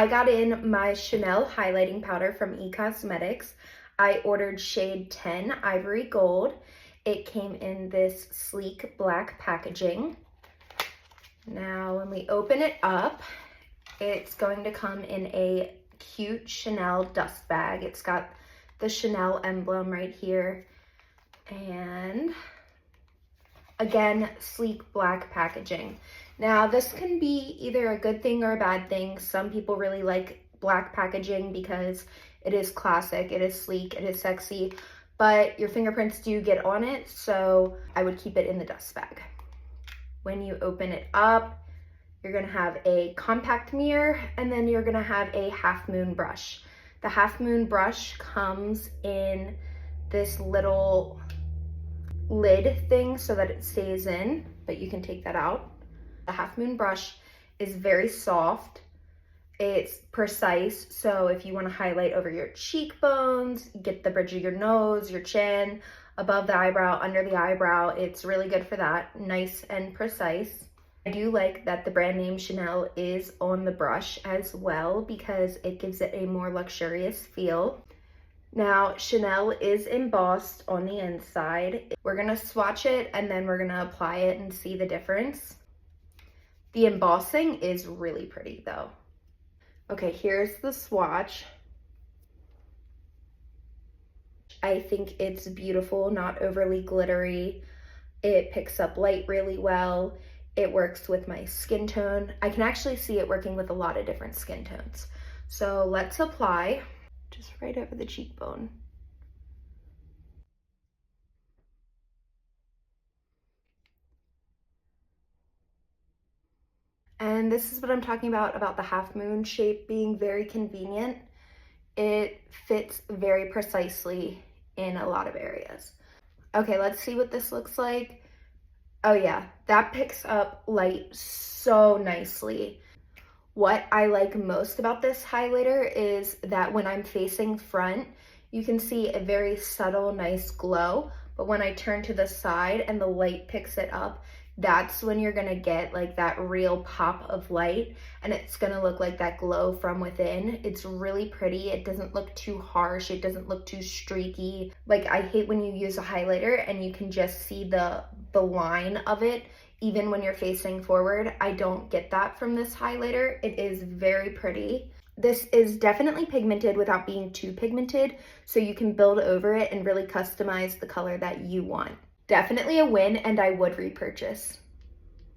I got in my Chanel highlighting powder from eCosmetics. I ordered shade 10 Ivory Gold. It came in this sleek black packaging. Now when we open it up, it's going to come in a cute Chanel dust bag. It's got the Chanel emblem right here. And again, sleek black packaging. Now this can be either a good thing or a bad thing. Some people really like black packaging because it is classic, it is sleek, it is sexy, but your fingerprints do get on it, so I would keep it in the dust bag. When you open it up, you're gonna have a compact mirror, and then you're gonna have a half moon brush. The half moon brush comes in this little lid thing so that it stays in, but you can take that out. The half moon brush is very soft. It's precise, so if you want to highlight over your cheekbones, get the bridge of your nose, your chin, above the eyebrow, under the eyebrow, it's really good for that. Nice and precise. I do like that the brand name Chanel is on the brush as well because it gives it a more luxurious feel. Now, Chanel is embossed on the inside. We're gonna swatch it and then we're gonna apply it and see the difference. The embossing is really pretty though. Okay, here's the swatch. I think it's beautiful, not overly glittery. It picks up light really well. It works with my skin tone. I can actually see it working with a lot of different skin tones. So let's apply just right over the cheekbone. And this is what I'm talking about the half moon shape being very convenient. It fits very precisely in a lot of areas. Okay, let's see what this looks like. Oh yeah, that picks up light so nicely. What I like most about this highlighter is that when I'm facing front, you can see a very subtle, nice glow, but when I turn to the side and the light picks it up, that's when you're gonna get like that real pop of light, and it's gonna look like that glow from within. It's really pretty. It doesn't look too harsh. It doesn't look too streaky. Like, I hate when you use a highlighter and you can just see the line of it even when you're facing forward. I don't get that from this highlighter. It is very pretty. This is definitely pigmented without being too pigmented, so you can build over it and really customize the color that you want. Definitely a win, and I would repurchase.